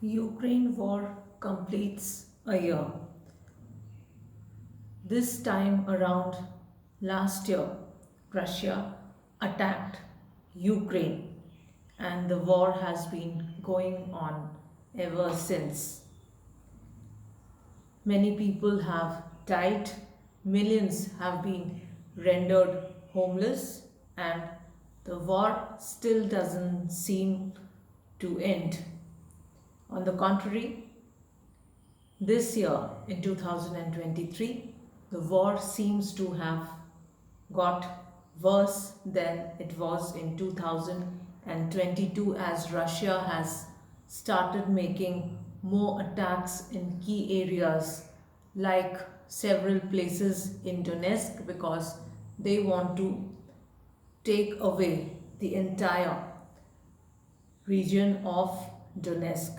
Ukraine war completes a year. This time around last year, Russia attacked Ukraine and the war has been going on ever since. Many people have died, millions have been rendered homeless, and the war still doesn't seem to end. On the contrary, this year, in 2023, the war seems to have got worse than it was in 2022 as Russia has started making more attacks in key areas like several places in Donetsk because they want to take away the entire region of Donetsk.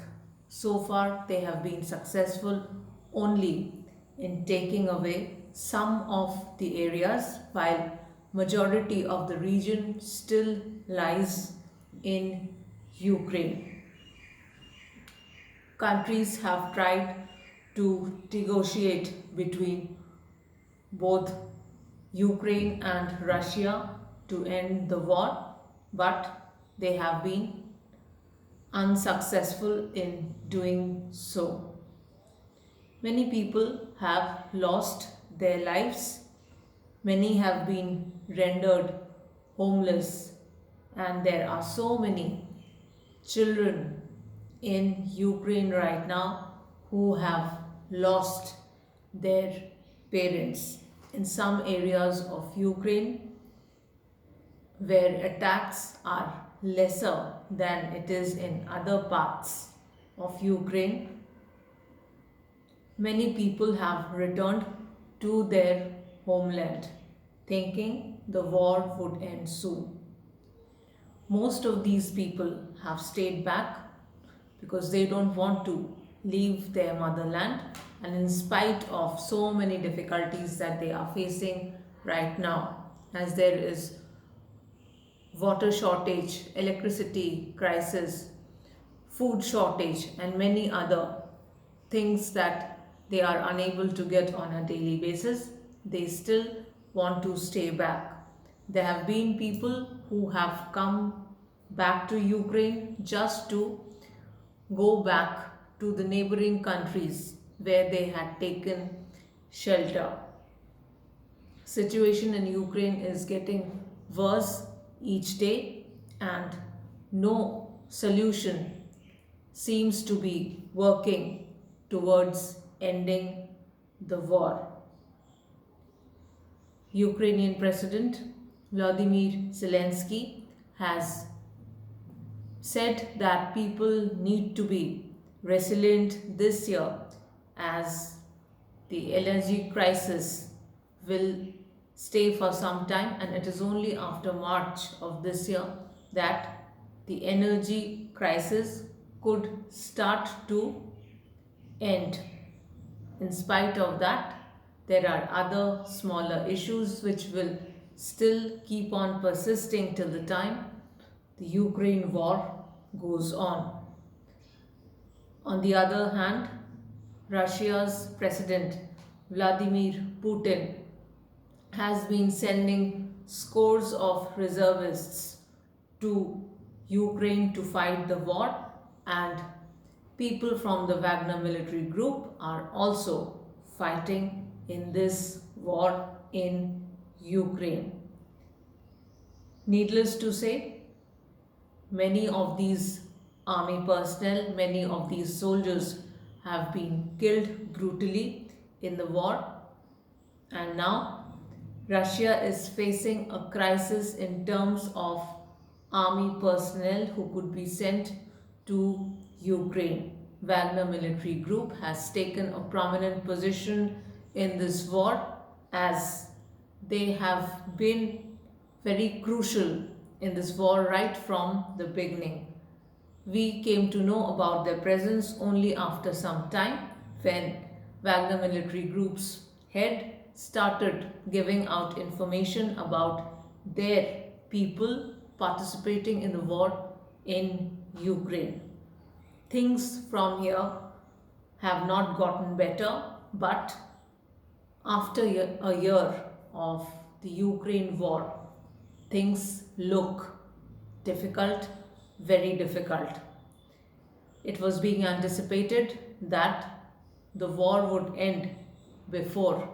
So far, they have been successful only in taking away some of the areas, while majority of the region still lies in Ukraine. Countries have tried to negotiate between both Ukraine and Russia to end the war, but they have been unsuccessful in doing so. Many people have lost their lives, many have been rendered homeless, and there are so many children in Ukraine right now who have lost their parents. In some areas of Ukraine, where attacks are lesser than it is in other parts of Ukraine, many people have returned to their homeland thinking the war would end soon. Most of these people have stayed back because they don't want to leave their motherland, and in spite of so many difficulties that they are facing right now, as there is water shortage, electricity crisis, food shortage, and many other things that they are unable to get on a daily basis, they still want to stay back. There have been people who have come back to Ukraine just to go back to the neighboring countries where they had taken shelter. Situation in Ukraine is getting worse each day, and no solution seems to be working towards ending the war. Ukrainian President Vladimir Zelensky has said that people need to be resilient this year as the energy crisis will stay for some time, and it is only after March of this year that the energy crisis could start to end. In spite of that, there are other smaller issues which will still keep on persisting till the time the Ukraine war goes on. On the other hand, Russia's President Vladimir Putin has been sending scores of reservists to Ukraine to fight the war, and people from the Wagner military group are also fighting in this war in Ukraine. Needless to say, many of these army personnel, many of these soldiers have been killed brutally in the war, and now Russia is facing a crisis in terms of army personnel who could be sent to Ukraine. Wagner military group has taken a prominent position in this war as they have been very crucial in this war right from the beginning. We came to know about their presence only after some time when Wagner military group's head started giving out information about their people participating in the war in Ukraine. things from here have not gotten better, but after a year of the Ukraine war, things look difficult, very difficult. It was being anticipated that the war would end before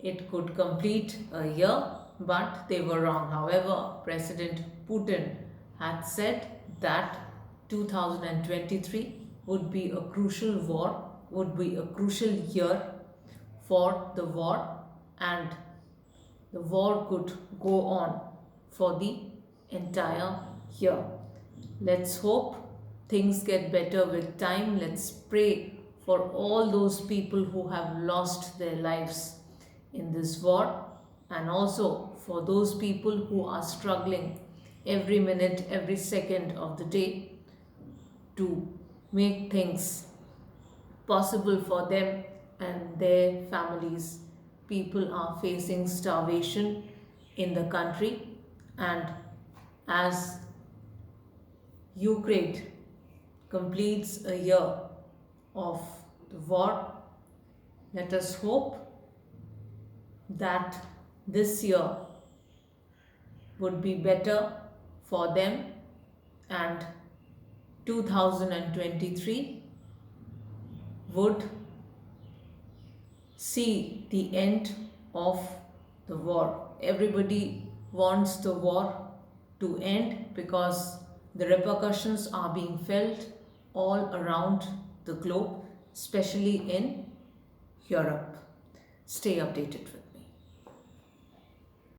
it could complete a year, but they were wrong. However, President Putin had said that 2023 would be a crucial war, would be a crucial year for the war, and the war could go on for the entire year. Let's hope things get better with time. Let's pray for all those people who have lost their lives in this war, and also for those people who are struggling every minute, every second of the day to make things possible for them and their families. People are facing starvation in the country, and as Ukraine completes a year of the war, let us hope that this year would be better for them, and 2023 would see the end of the war. Everybody wants the war to end because the repercussions are being felt all around the globe, especially in Europe. Stay updated with